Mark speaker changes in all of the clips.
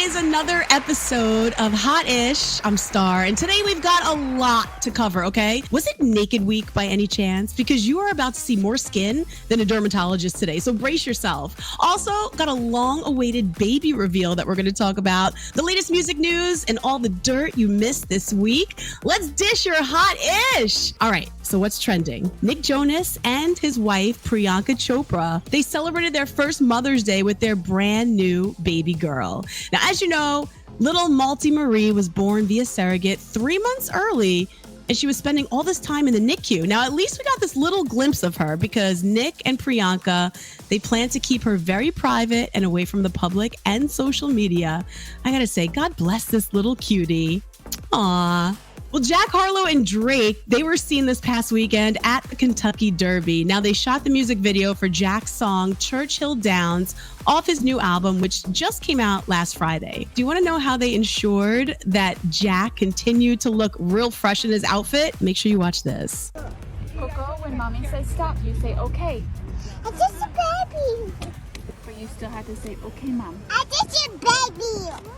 Speaker 1: is another episode of Hot-ish. I'm Starr, and today we've got a lot to cover, okay? Was it Naked Week by any chance? Because you are about to see more skin than a dermatologist today, so brace yourself. Also, got a long-awaited baby reveal that we're going to talk about, the latest music news, and all the dirt you missed this week. Let's dish your Hot-ish! All right, so what's trending? Nick Jonas and his wife, Priyanka Chopra, they celebrated their first Mother's Day with their brand new baby girl. Now, as you know, little Malty Marie was born via surrogate 3 months early, and she was spending all this time in the NICU. Now, at least we got this little glimpse of her because Nick and Priyanka, they plan to keep her very private and away from the public and social media. I gotta say, God bless this little cutie. Aww. Well, Jack Harlow and Drake, they were seen this past weekend at the Kentucky Derby. Now, they shot the music video for Jack's song Churchill Downs off his new album, which just came out last Friday. Do you want to know how they ensured that Jack continued to look real fresh in his outfit? Make sure you watch this.
Speaker 2: Coco, when mommy says stop, you say okay.
Speaker 3: I'm just a baby.
Speaker 2: But you still have to say okay, mom.
Speaker 3: I'm just a baby.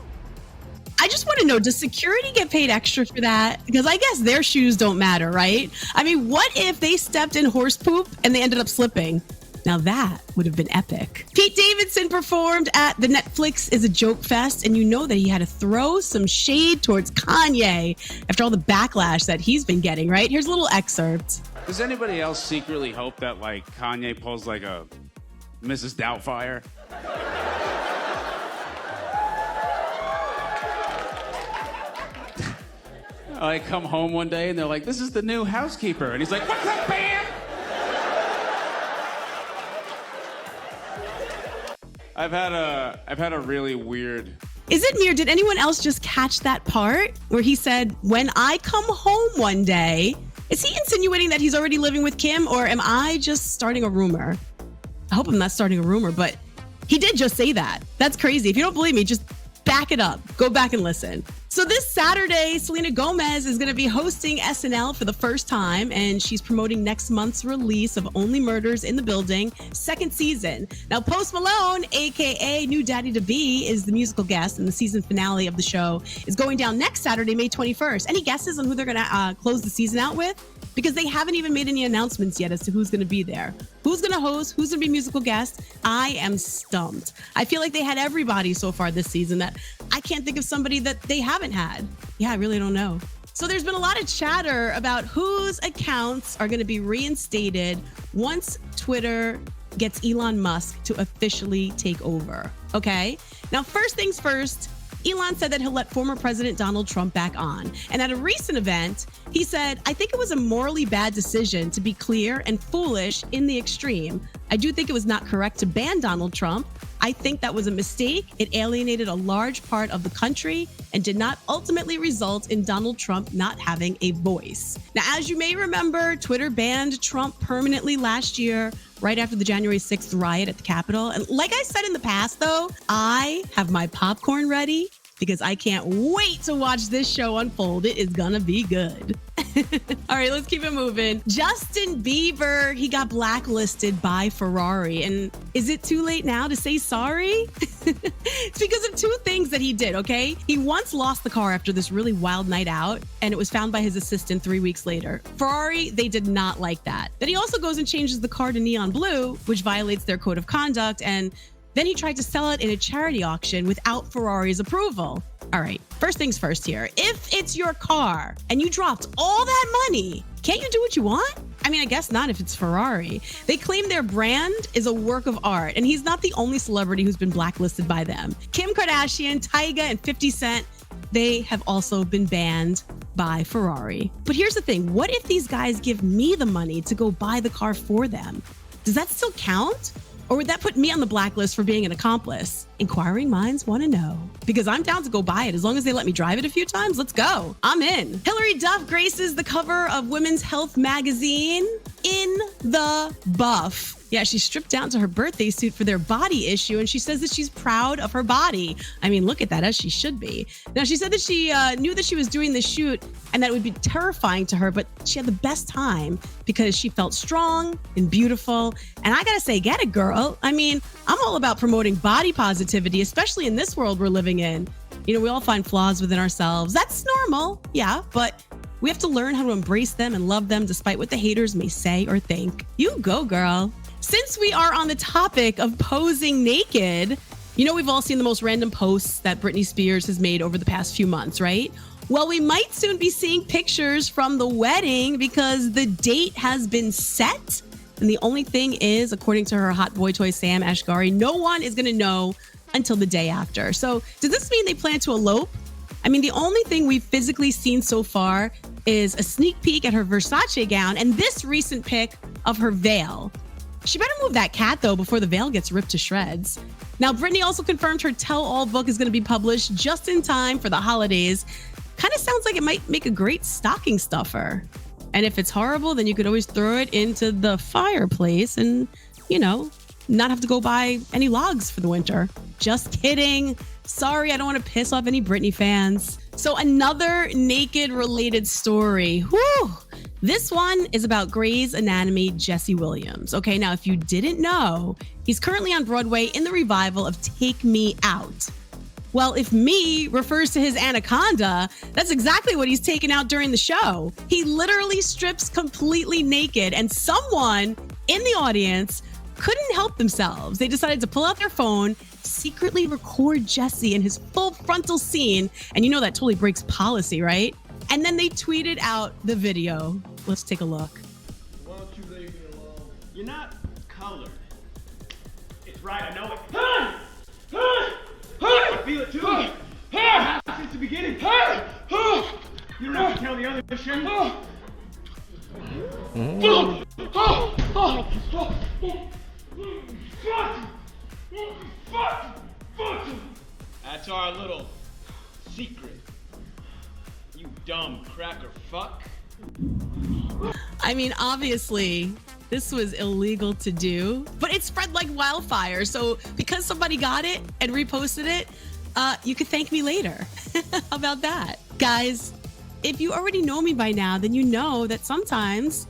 Speaker 1: I just want to know, does security get paid extra for that? Because I guess their shoes don't matter, right? I mean, what if they stepped in horse poop and they ended up slipping? Now that would have been epic. Pete Davidson performed at the Netflix is a Joke Fest, and you know that he had to throw some shade towards Kanye after all the backlash that he's been getting, right? Here's a little excerpt.
Speaker 4: Does anybody else secretly hope that, like, Kanye pulls, like, a Mrs. Doubtfire? I come home one day and they're like, this is the new housekeeper. And he's like, what's up, Bam? I've had a really weird...
Speaker 1: Is it weird? Did anyone else just catch that part where he said, when I come home one day? Is he insinuating that he's already living with Kim, or am I just starting a rumor? I hope I'm not starting a rumor, but he did just say that. That's crazy. If you don't believe me, just back it up. Go back and listen. So this Saturday, Selena Gomez is going to be hosting SNL for the first time, and she's promoting next month's release of Only Murders in the Building, second season. Now, Post Malone, a.k.a. 𝗔𝗓𝘗𝗏, is the musical guest, and the season finale of the show is going down next Saturday, May 21st. Any guesses on who they're going to close the season out with? Because they haven't even made any announcements yet as to who's going to be there. Who's going to host? Who's going to be musical guest? I am stumped. I feel like they had everybody so far this season that I can't think of somebody that they haven't had. Yeah, I really don't know. So there's been a lot of chatter about whose accounts are going to be reinstated once Twitter gets Elon Musk to officially take over. Okay? Now, first things first, Elon said that he'll let former President Donald Trump back on. And at a recent event, he said, I think it was a morally bad decision to be clear and foolish in the extreme. I do think it was not correct to ban Donald Trump. I think that was a mistake. It alienated a large part of the country and did not ultimately result in Donald Trump not having a voice. Now, as you may remember, Twitter banned Trump permanently last year, right after the January 6th riot at the Capitol. And like I said in the past, though, I have my popcorn ready because I can't wait to watch this show unfold. It is gonna be good. All right, let's keep it moving. Justin Bieber, he got blacklisted by Ferrari. And is it too late now to say sorry? It's because of two things that he did, okay? He once lost the car after this really wild night out, and it was found by his assistant 3 weeks later. Ferrari, they did not like that. Then he also goes and changes the car to neon blue, which violates their code of conduct, and then he tried to sell it in a charity auction without Ferrari's approval. All right, first things first here. If it's your car and you dropped all that money, can't you do what you want? I mean, I guess not if it's Ferrari. They claim their brand is a work of art, and he's not the only celebrity who's been blacklisted by them. Kim Kardashian, Tyga, and 50 Cent, they have also been banned by Ferrari. But here's the thing. What if these guys give me the money to go buy the car for them? Does that still count? Or would that put me on the blacklist for being an accomplice? Inquiring minds want to know. Because I'm down to go buy it. As long as they let me drive it a few times, let's go. I'm in. Hilary Duff graces the cover of Women's Health magazine in the buff. Yeah, she stripped down to her birthday suit for their body issue, and she says that she's proud of her body. I mean, look at that, as she should be. Now, she said that she knew that she was doing the shoot and that it would be terrifying to her, but she had the best time because she felt strong and beautiful. And I gotta say, get it, girl. I mean, I'm all about promoting body positivity, especially in this world we're living in. You know, we all find flaws within ourselves. That's normal, yeah, but we have to learn how to embrace them and love them despite what the haters may say or think. You go, girl. Since we are on the topic of posing naked, you know, we've all seen the most random posts that Britney Spears has made over the past few months, right? Well, we might soon be seeing pictures from the wedding because the date has been set. And the only thing is, according to her hot boy toy, Sam Asghari, no one is going to know until the day after. So does this mean they plan to elope? I mean, the only thing we've physically seen so far is a sneak peek at her Versace gown and this recent pic of her veil. She better move that cat, though, before the veil gets ripped to shreds. Now, Britney also confirmed her tell-all book is going to be published just in time for the holidays. Kind of sounds like it might make a great stocking stuffer. And if it's horrible, then you could always throw it into the fireplace and, you know, not have to go buy any logs for the winter. Just kidding. Sorry, I don't want to piss off any Britney fans. So another naked-related story. Whew. This one is about Grey's Anatomy Jesse Williams. Okay, now if you didn't know, he's currently on Broadway in the revival of Take Me Out. Well, if me refers to his anaconda, that's exactly what he's taking out during the show. He literally strips completely naked, and someone in the audience couldn't help themselves. They decided to pull out their phone, secretly record Jesse in his full frontal scene, and you know that totally breaks policy, right? And then they tweeted out the video. Let's take a look.
Speaker 5: Why don't you leave me alone? You're not colored. It's right, I know it. I feel it too. Since the beginning. You don't have to tell the other shit. That's our little secret. You dumb cracker fuck.
Speaker 1: I mean, obviously, this was illegal to do, but it spread like wildfire. So because somebody got it and reposted it, you could thank me later. How about that? Guys, if you already know me by now, then you know that sometimes,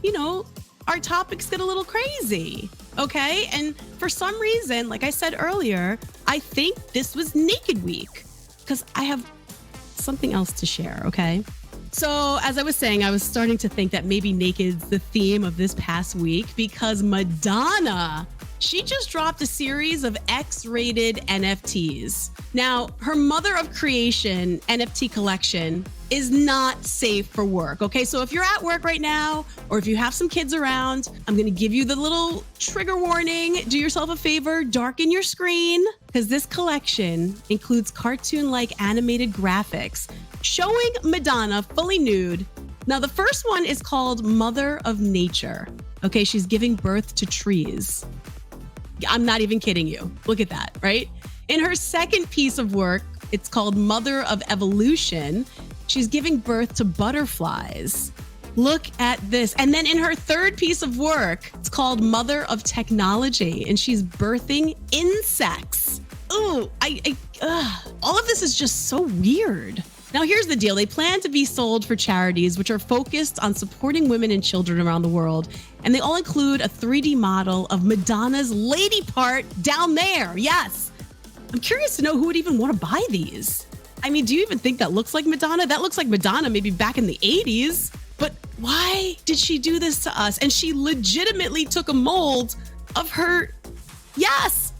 Speaker 1: you know, our topics get a little crazy, okay? And for some reason, like I said earlier, I think this was Naked Week because I have something else to share, okay? So as I was saying, I was starting to think that maybe naked's the theme of this past week because Madonna, she just dropped a series of X-rated NFTs. Now, her mother of creation NFT collection is not safe for work, okay? So if you're at work right now, or if you have some kids around, I'm gonna give you the little trigger warning. Do yourself a favor, darken your screen, because this collection includes cartoon-like animated graphics showing Madonna fully nude. Now, the first one is called Mother of Nature. Okay, she's giving birth to trees. I'm not even kidding you. Look at that, right? In her second piece of work, it's called Mother of Evolution. She's giving birth to butterflies. Look at this. And then in her third piece of work, it's called Mother of Technology, and she's birthing insects. Ooh, all of this is just so weird. Now, here's the deal. They plan to be sold for charities, which are focused on supporting women and children around the world. And they all include a 3D model of Madonna's lady part down there. Yes. I'm curious to know who would even want to buy these. I mean, do you even think that looks like Madonna? That looks like Madonna maybe back in the 80s. But why did she do this to us? And she legitimately took a mold of her. Yes.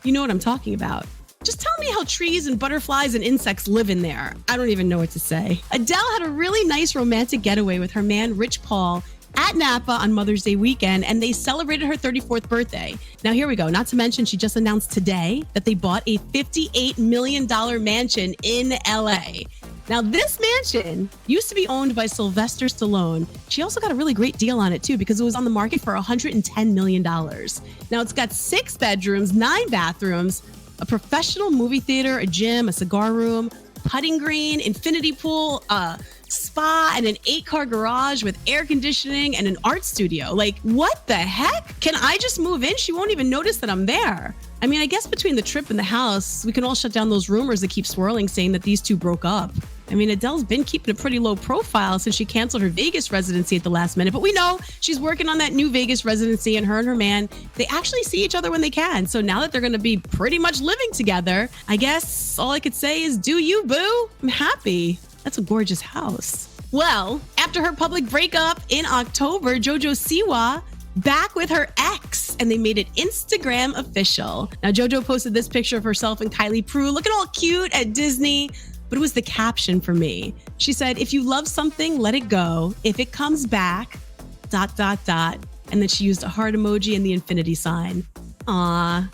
Speaker 1: You know what I'm talking about. Just tell me how trees and butterflies and insects live in there. I don't even know what to say. Adele had a really nice romantic getaway with her man, Rich Paul, at Napa on Mother's Day weekend, and they celebrated her 34th birthday. Now, here we go. Not to mention, she just announced today that they bought a $58 million mansion in LA. Now, this mansion used to be owned by Sylvester Stallone. She also got a really great deal on it, too, because it was on the market for $110 million. Now, it's got 6 bedrooms, 9 bathrooms, a professional movie theater, a gym, a cigar room, putting green, infinity pool, a spa, and an 8-car garage with air conditioning and an art studio. Like, what the heck? Can I just move in? She won't even notice that I'm there. I mean, I guess between the trip and the house, we can all shut down those rumors that keep swirling saying that these two broke up. I mean, Adele's been keeping a pretty low profile since she canceled her Vegas residency at the last minute. But we know she's working on that new Vegas residency, and her man, they actually see each other when they can. So now that they're going to be pretty much living together, I guess all I could say is do you, boo? I'm happy. That's a gorgeous house. Well, after her public breakup in October, JoJo Siwa back with her ex, and they made it Instagram official. Now, JoJo posted this picture of herself and Kylie Prue looking all cute at Disney, but it was the caption for me. She said, if you love something, let it go. If it comes back, .. And then she used a heart emoji and the infinity sign. Aw.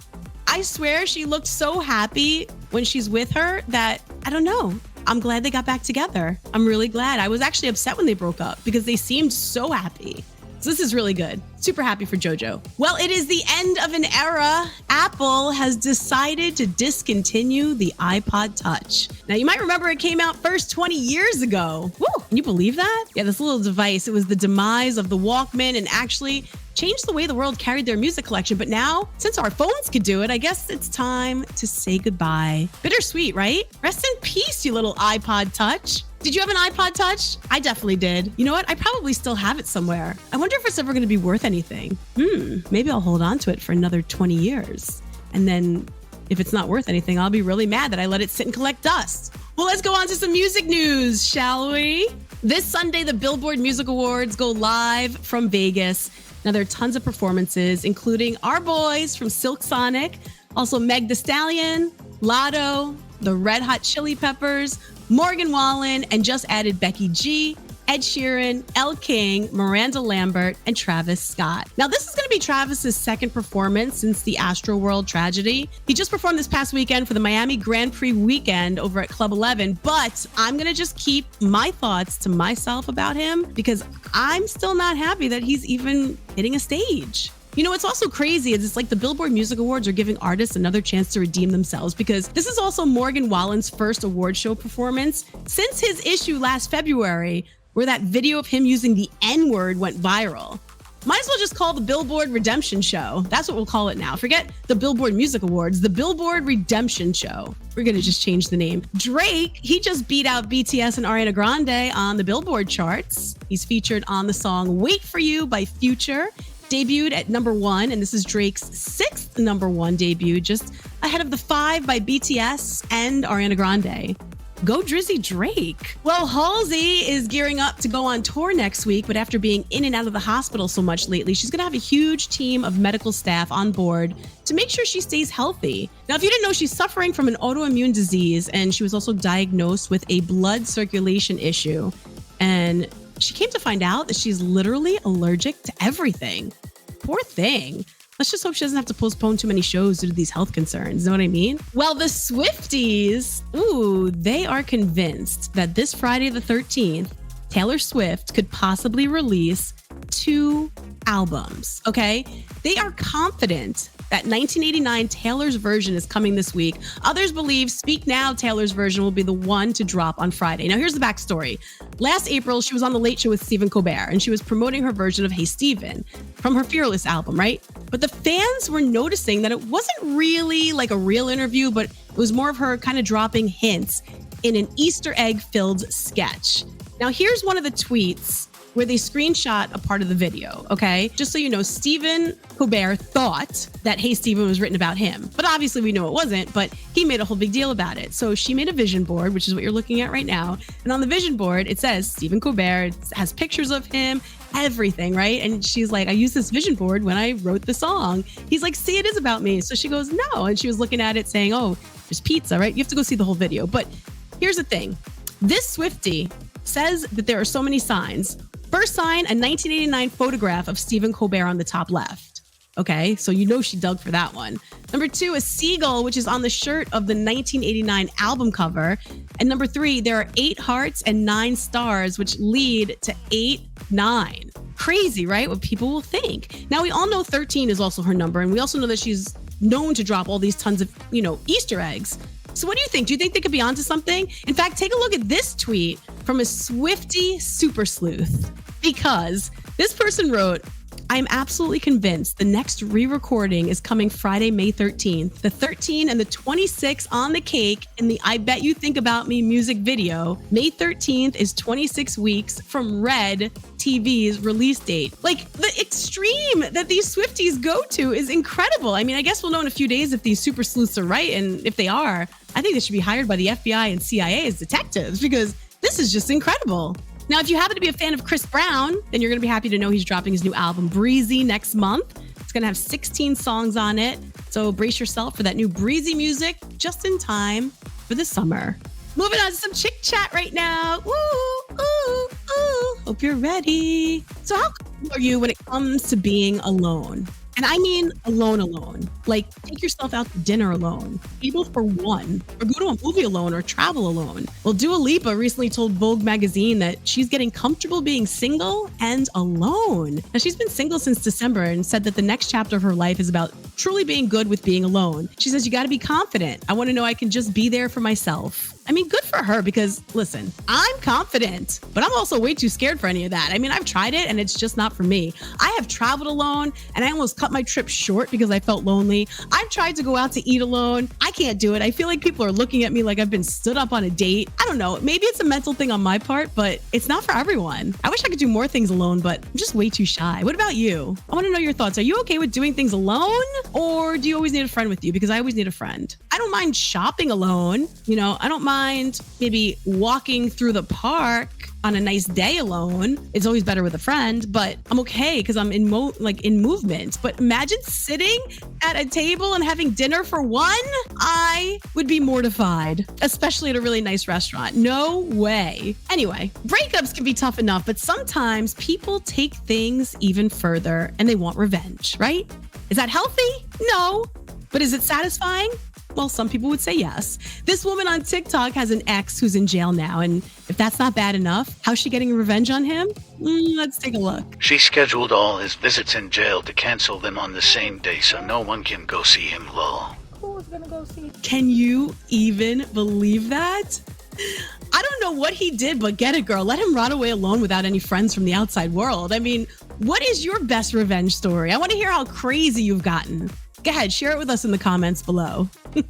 Speaker 1: I swear she looked so happy when she's with her that, I don't know. I'm glad they got back together. I'm really glad. I was actually upset when they broke up because they seemed so happy. So this is really good. Super happy for JoJo. Well, it is the end of an era. Apple has decided to discontinue the iPod Touch. Now, you might remember it came out first 20 years ago. Woo! Can you believe that? Yeah, this little device, it was the demise of the Walkman and actually changed the way the world carried their music collection. But now, since our phones could do it, I guess it's time to say goodbye. Bittersweet, right? Rest in peace, you little iPod Touch. Did you have an iPod Touch? I definitely did. You know what? I probably still have it somewhere. I wonder if it's ever going to be worth anything. Maybe I'll hold on to it for another 20 years. And then if it's not worth anything, I'll be really mad that I let it sit and collect dust. Well, let's go on to some music news, shall we? This Sunday, the Billboard Music Awards go live from Vegas. Now, there are tons of performances, including our boys from Silk Sonic, also Meg Thee Stallion, Latto, the Red Hot Chili Peppers, Morgan Wallen, and just added Becky G, Ed Sheeran, Elle King, Miranda Lambert, and Travis Scott. Now, this is going to be Travis's second performance since the Astroworld tragedy. He just performed this past weekend for the Miami Grand Prix weekend over at Club 11, but I'm going to just keep my thoughts to myself about him because I'm still not happy that he's even hitting a stage. You know, what's also crazy is it's like the Billboard Music Awards are giving artists another chance to redeem themselves because this is also Morgan Wallen's first award show performance since his issue last February, where that video of him using the N-word went viral. Might as well just call the Billboard Redemption Show. That's what we'll call it now. Forget the Billboard Music Awards, the Billboard Redemption Show. We're going to just change the name. Drake, he just beat out BTS and Ariana Grande on the Billboard charts. He's featured on the song Wait For You by Future. Debuted at #1, and this is Drake's 6th #1 debut, just ahead of the 5 by BTS and Ariana Grande. Go Drizzy Drake. Well, Halsey is gearing up to go on tour next week, but after being in and out of the hospital so much lately, she's going to have a huge team of medical staff on board to make sure she stays healthy. Now, if you didn't know, she's suffering from an autoimmune disease, and she was also diagnosed with a blood circulation issue. And she came to find out that she's literally allergic to everything. Poor thing. Let's just hope she doesn't have to postpone too many shows due to these health concerns. You know what I mean? Well, the Swifties, they are convinced that this Friday the 13th, Taylor Swift could possibly release 2 albums, okay? They are confident that 1989 Taylor's version is coming this week. Others believe Speak Now Taylor's version will be the one to drop on Friday. Now, here's the backstory. Last April, she was on The Late Show with Stephen Colbert, and she was promoting her version of Hey Stephen from her Fearless album, right? But the fans were noticing that it wasn't really like a real interview, but it was more of her kind of dropping hints in an Easter egg-filled sketch. Now, here's one of the tweets where they screenshot a part of the video, okay? Just so you know, Stephen Colbert thought that Hey Stephen was written about him. But obviously we know it wasn't, but he made a whole big deal about it. So she made a vision board, which is what you're looking at right now. And on the vision board, it says Stephen Colbert. It has pictures of him, everything, right? And she's like, I used this vision board when I wrote the song. He's like, see, it is about me. So she goes, no. And she was looking at it saying, oh, there's pizza, right? You have to go see the whole video. But here's the thing. This Swiftie says that there are so many signs. First sign, a 1989 photograph of Stephen Colbert on the top left. Okay, so you know she dug for that one. Number 2, a seagull, which is on the shirt of the 1989 album cover. And number 3, there are 8 hearts and 9 stars, which lead to 8-9. Crazy, right? What people will think. Now, we all know 13 is also her number, and we also know that she's known to drop all these tons of, Easter eggs. So what do you think? Do you think they could be onto something? In fact, take a look at this tweet from a Swiftie super sleuth, because this person wrote, I'm absolutely convinced the next re-recording is coming Friday, May 13th. The 13 and the 26 on the cake in the I Bet You Think About Me music video. May 13th is 26 weeks from Red TV's release date. Like, the extreme that these Swifties go to is incredible. I mean, I guess we'll know in a few days if these super sleuths are right, and if they are, I think they should be hired by the FBI and CIA as detectives, because this is just incredible. Now, if you happen to be a fan of Chris Brown, then you're going to be happy to know he's dropping his new album, Breezy, next month. It's going to have 16 songs on it. So brace yourself for that new breezy music just in time for the summer. Moving on to some chick chat right now. Ooh, ooh, ooh. Hope you're ready. So how cool are you when it comes to being alone? And I mean alone. Like, take yourself out to dinner alone, table for one, or go to a movie alone or travel alone. Well, Lipa recently told Vogue magazine that she's getting comfortable being single and alone. Now, she's been single since December and said that the next chapter of her life is about truly being good with being alone. She says, you got to be confident. I want to know I can just be there for myself. I mean, good for her, because listen, I'm confident, but I'm also way too scared for any of that. I mean, I've tried it and it's just not for me. I have traveled alone and I almost cut my trip short because I felt lonely. I've tried to go out to eat alone. I can't do it. I feel like people are looking at me like I've been stood up on a date. I don't know. Maybe it's a mental thing on my part, but it's not for everyone. I wish I could do more things alone, but I'm just way too shy. What about you? I want to know your thoughts. Are you okay with doing things alone, or do you always need a friend with you? Because I always need a friend. I don't mind shopping alone. You know, I don't mind maybe walking through the park on a nice day alone. It's always better with a friend, but I'm okay because I'm in movement. But imagine sitting at a table and having dinner for one. I would be mortified, especially at a really nice restaurant. No way. Anyway, breakups can be tough enough, but sometimes people take things even further and they want revenge, right? Is that healthy? No. But is it satisfying? Well, some people would say yes. This woman on TikTok has an ex who's in jail now, and if that's not bad enough, how's she getting revenge on him? Let's take a look.
Speaker 6: She scheduled all his visits in jail to cancel them on the same day so no one can go see him, lol.
Speaker 2: Who's gonna go see?
Speaker 1: Can you even believe that? I don't know what he did, but get it, girl. Let him rot away alone without any friends from the outside world. I mean, what is your best revenge story? I want to hear how crazy you've gotten. Go ahead, share it with us in the comments below. Well,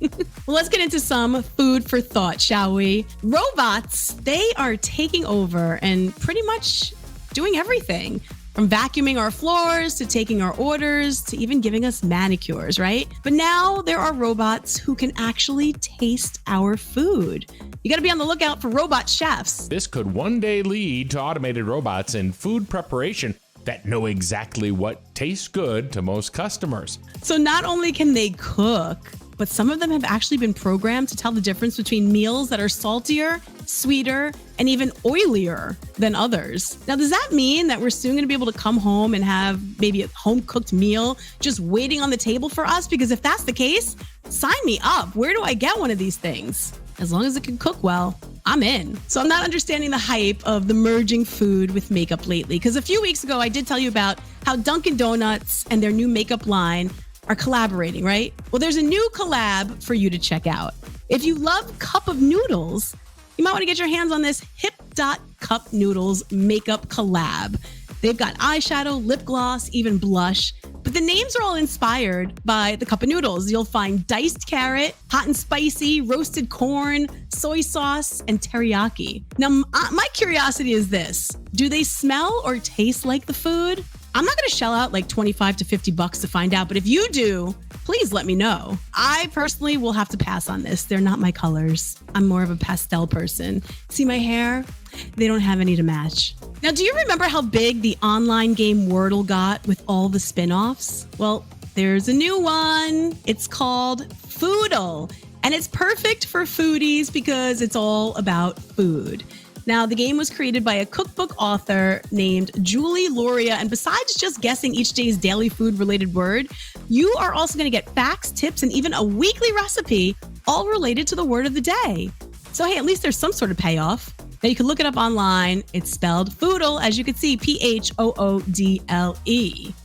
Speaker 1: let's get into some food for thought, shall we? Robots, they are taking over and pretty much doing everything. From vacuuming our floors to taking our orders to even giving us manicures, right? But now there are robots who can actually taste our food. You got to be on the lookout for robot chefs.
Speaker 7: This could one day lead to automated robots in food preparation that know exactly what tastes good to most customers.
Speaker 1: So not only can they cook, but some of them have actually been programmed to tell the difference between meals that are saltier, sweeter, and even oilier than others. Now, does that mean that we're soon going to be able to come home and have maybe a home-cooked meal just waiting on the table for us? Because if that's the case, sign me up. Where do I get one of these things? As long as it can cook well, I'm in. So I'm not understanding the hype of the merging food with makeup lately. Because a few weeks ago, I did tell you about how Dunkin' Donuts and their new makeup line are collaborating, right? Well, there's a new collab for you to check out. If you love cup of noodles, you might want to get your hands on this Hip.Cup Noodles makeup collab. They've got eyeshadow, lip gloss, even blush. But the names are all inspired by the cup of noodles. You'll find diced carrot, hot and spicy, roasted corn, soy sauce, and teriyaki. Now, my curiosity is this. Do they smell or taste like the food? I'm not going to shell out like $25 to $50 to find out, but if you do, please let me know. I personally will have to pass on this. They're not my colors. I'm more of a pastel person. See my hair? They don't have any to match. Now, do you remember how big the online game Wordle got with all the spin-offs? Well, there's a new one. It's called Foodle, and it's perfect for foodies because it's all about food. Now, the game was created by a cookbook author named Julie Loria, and besides just guessing each day's daily food-related word, you are also going to get facts, tips, and even a weekly recipe, all related to the word of the day. So, hey, at least there's some sort of payoff. Now, you can look it up online. It's spelled Foodle, as you can see, Phoodle.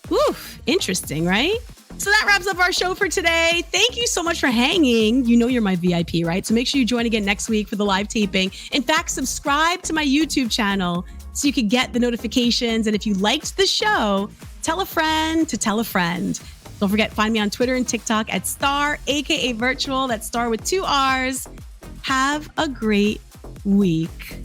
Speaker 1: Woof, interesting, right? So that wraps up our show for today. Thank you so much for hanging. You know you're my VIP, right? So make sure you join again next week for the live taping. In fact, subscribe to my YouTube channel so you can get the notifications. And if you liked the show, tell a friend to tell a friend. Don't forget, find me on Twitter and TikTok at Starr, aka Virtual. That's Starr with 2 R's. Have a great week.